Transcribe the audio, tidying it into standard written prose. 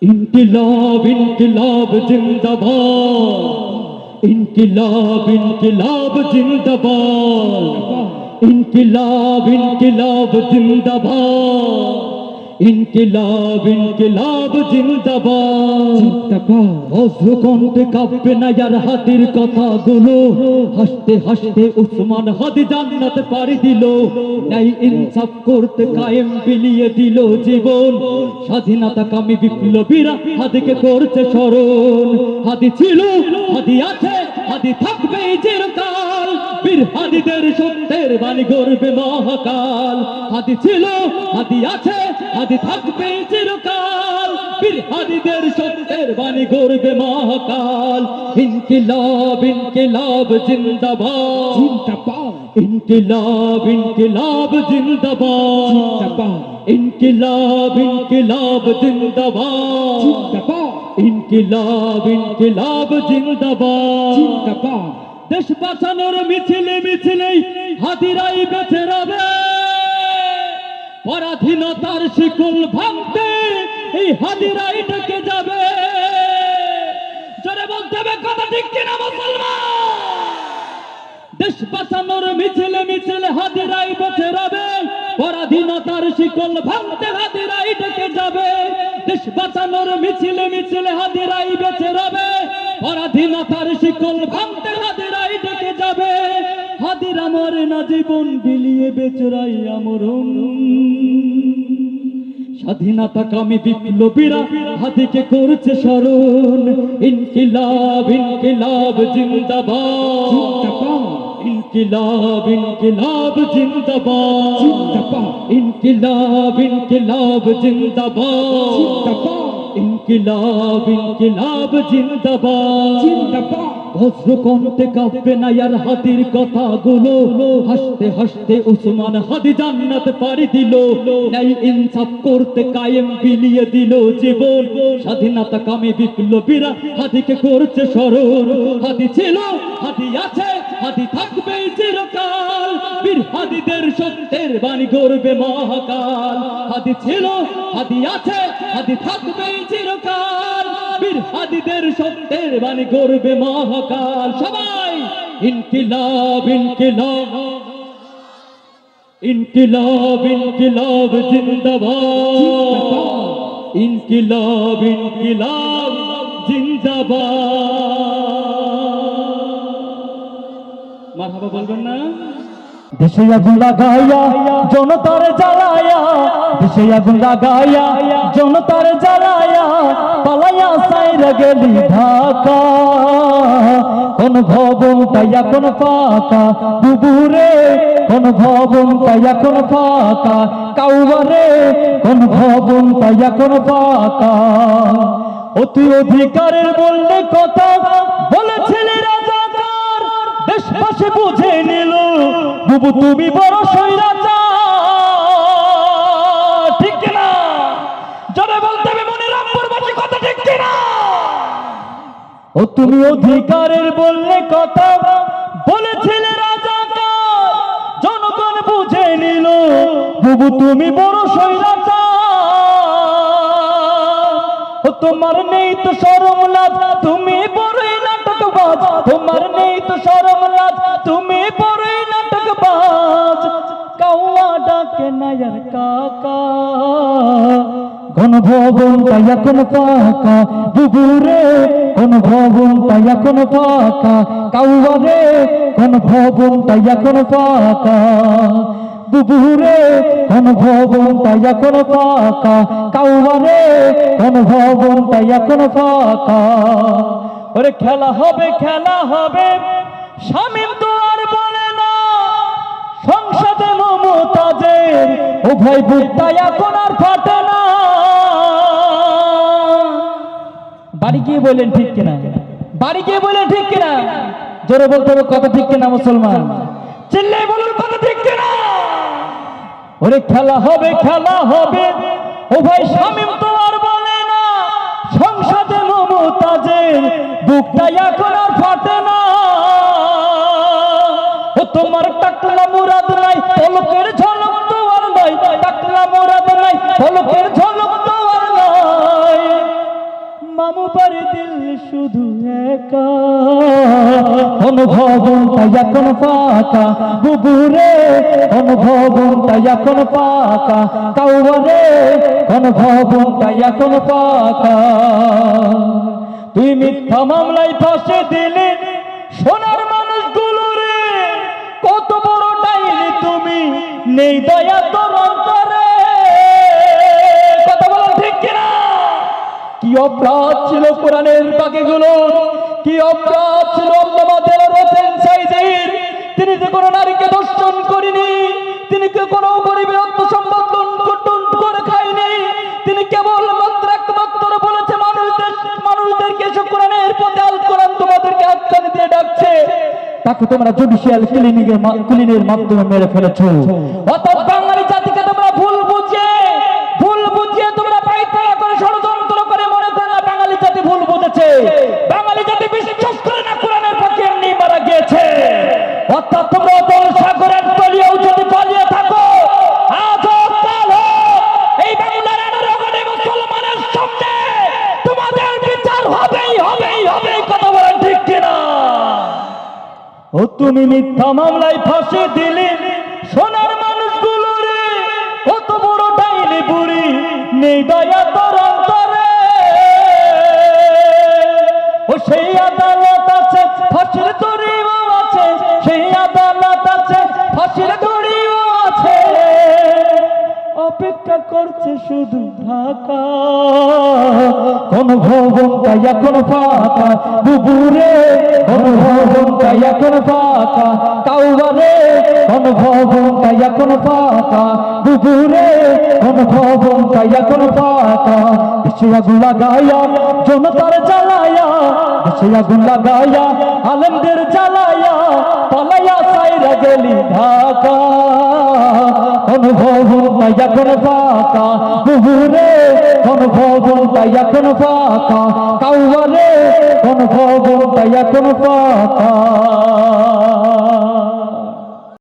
इनकिलाब इनकिलाब जिंदाबाद, इनकिलाब इनकिलाब जिंदाबाद, इनकिलाब इनकिलाब जिंदाबाद, इनकिलाब इनकिलाब जिंदाबाद। অশ্রুকণ্ঠে কাঁপবে না यार হাদির কথাগুলো, হাসতে হাসতে উসমান হাদি জান্নাত পাড়ি দিল। ন্যায় ইনসাফ করতে কায়েম বিলিয়ে দিল জীবন, স্বাধীনতাকামী বিপ্লবীরা হাদিকে করছে স্মরণ। হাদি ছিল, হাদি আছে, হাদি থাকবে চিরকাল, বীর হাদিদের সত্যের বাণী গর্বে মহাকাল। হাদি ছিল, হাদি আছে, হাদি থাকবে চিরকাল, বীর হাদিদের সত্যের বাণী গর্বে মহাকাল। ইনকিলাব ইনকিলাব জিন্দাবাদ, জিন্দাবাদ, ইনকিলাব ইনকিলাব জিন্দাবাদ, জিন্দাবাদ, ইনকিলাব ইনকিলাব জিন্দাবাদ, জিন্দাবাদ, ইনকিলাব ইনকিলাব জিন্দাবাদ, জিন্দাবাদ। দেশ বাঁচানোর মিছিলে মিছিলে হাদিরাই বেঁচে রবে, পরাধীনতার শিকল ভাঙতে এই হাদিরাই ডেকে যাবে। জোরে বলতে হবে কথা ঠিক কিনা মুসলমান? দেশ বাঁচানোর মিছিলে মিছিলে হাদিরাই বেঁচে রবে, পরাধীনতার শিকল ভাঙতে হাদিরাই ডেকে যাবে। দেশ বাঁচানোর মিছিলে মিছিলে হাদিরাই বেঁচে রবে, পরাধীনতার শিকল ভাঙতে হাদিরাই ডেকে যাবে। হাদিরা মরে না জীবন বিলিয়ে বেচরাই আমরণ, স্বাধীনতাকামী বিপ্লবীরা হাদিকে করছে স্মরণ। ইনকিলাব ইনকিলাব জিন্দাবাদ, জিন্দাবাদ, ইনকিলাব ইনকিলাব জিন্দাবাদ, জিন্দাবাদ, ইনকিলাব ইনকিলাব জিন্দাবাদ, জিন্দাবাদ, ইনকিলাব ইনকিলাব জিন্দাবাদ, জিন্দাবাদ। অশ্রুকণ্ঠে কাঁপবে না यार হাদির কথাগুলো, হাসতে হাসতে উসমান হাদি জান্নাত পাড়ি দিল। ন্যায় ইনসাফ করতে কায়েম বিলিয়ে দিল জীবন, স্বাধীনতাকামী বিপ্লবীরা হাদিকে করছে স্মরণ। হাদি ছিল, হাদি আছে, হাদি থাকবে চিরকাল, বীর হাদিদের সত্যের বাণী গর্বে মহাকাল। হাদি ছিল, হাদি আছে, হাদি থাকবে চিরকাল, বীর হাদিদের সত্যের বাণী গর্বে মহাকাল। সবাই ইনকিলাব ইনকিলাব, ইনকিলাব ইনকিলাব জিন্দাবাদ, ইনকিলাব ইনকিলাব জিন্দাবাদ। মারহাবা বলবেন না? দেশে আগুন লাগাইয়া জনতার জ্বালায়া, দেশে আগুন লাগাইয়া জনতার জ্বালায়া, পালাইয়া সাইরা গেলি ঢাকা। কোন ভবন তাইয়া কোন ফাঁকা, বুবুরে কোন ভবন তাইয়া কোন ফাঁকা, কাউবারে কোন ভবন তাইয়া কোন ফাঁকা। অতি অধিকারের বললে কথা বলেছিলি রাজাকার, দেশবাসী বুঝে নিল বুবু তুমি বড় স্বৈরাচার। ঠিক কিনা? জোরে বলতে হবে মনে রামপুরবাসী কথা ঠিক কিনা? ও তুমি অধিকারের বললে কথা বলেছিলে রাজাকার, জনগণ বুঝে নিল বুবু তুমি বড় স্বৈরাচার। ও তোমার নেই তো শরম লাজ, তুমি বড়ই নাটকবাজ, তোমার নেই তো শরম লাজ, তুমি বড়ই নাটকবাজ। কাউয়া ডাকে না यार কাকা, কোন ভবন তাইয়া কোন ফাঁকা, বুবুরে কোন ভবন তাইয়া কোন ফাঁকা, কাউয়ারে কোন ভবন তাইয়া কোন ফাঁকা, বুবুরে কোন ভবন তাইয়া কোন ফাঁকা, কাউয়ারে কোন ভবন তাইয়া কোন ফাঁকা। ওরে খেলা হবে, খেলা হবে, শামীম তো আর বলে না সংসদে মমতাজের উভয় বুকটা এখন আর ফাটে না। বাড়ি গিয়ে বলেন ঠিক কিনা? বাড়ি গিয়ে বলেন ঠিক কিনা? জোরে বলতে হবে কথা ঠিক কিনা মুসলমান? চিল্লাই বলুন কথা ঠিক কিনা? ওরে খেলা হবে, খেলা হবে, উভয় শামীম তো আর বলে না সংসদে মমতাজের বুকটা এখন আর ফাটে না। ও তোমার টাকলা মুরাদ নাই, পলকের ঝলক তো আর নাই, টাকলা মুরাদ নাই, পলকের ঝলক তো আর নাই। মামু বাড়ি দিল শুধু একা, অনুভবনটা এখন ফাঁকা বুবুরে, অনুভবনটা এখন ফাঁকা কাউরে, অনুভবনটা এখন ফাঁকা। তুই মিথ্যা মামলায় ফাঁসি দিলি সোনার মানুষগুলো রে, কত বড় ডাইনি তুমি, নেই দয়া তোর অন্তরে। কথা বলো ঠিক কিনা? কি অপরাধ ছিল কোরআনের বাকিগুলোর, কি অপরাধ ছিল আমাদের রতেন সাইদের। তিনি যে কোনো নারীকে ধর্ষণ করেনি, তিনি কোনো গরিবের আত্মসম্পদ লুণ্ঠন করে খায়নি, তিনি কেবল মাত্র একমাত্র বলেছে মানুষদেরকে এসব কোরআনের পথে আল কোরআন তোমাদেরকে হাততালি দিয়ে ডাকছে, তাকে তোমরা জুডিশিয়াল ক্লিনের মাধ্যমে মেরে ফেলেছো। অর্থাৎ বাঙালি জাতিকে তোমরা ভুল বুঝিয়ে তোমরা পায়তারা করে ষড়যন্ত্র করে মনে করে না বাঙালি জাতি ভুল বুঝেছে। বাঙালি জাতি বিশ্বাস করে না কোরআনের পক্ষে এমনি মারা গিয়েছে। অর্থাৎ তোমরা অতল সাগরের তলিয়েও যদি পালিয়ে থাকো, আজ কাল এই বাংলার আনারগণে মুসলমানের সামনে তোমাদের বিচার হবেই। কথা বলেন ঠিক কিনা? ও তুমি মিথ্যা মামলায় ফাঁসি দিলি সোনার মানুষগুলো রে, কত বড় ডাইনি বুড়ি, নেই দয়া তোর অন্তরে। ও সেই আদালত আছে ফাঁসির দড়িও আছে, সেই আদালত আছে ফাঁসির দড়িও আছে, অপেক্ষা করছে শুধু ঢাকা। কোন ভবনটা এখন ফাঁকা বুবুরে, কোন ভবনটা এখন ফাঁকা কাউরে, কোন ভবনটা এখন ফাঁকা বুবুরে, কোন ভবনটা এখন ফাঁকা। দেশে আগুন লাগায়া জনতার জ্বালায়া, দেশে আগুন লাগায়া আলেমদের জ্বালায়া, পালায়া সাইরা গেলি ঢাকা। কোন ভবনটা এখন ফাঁকা বুবুরে, কোন ভবনটা এখন ফাঁকা কাউরে, কোন ভবনটা এখন ফাঁকা।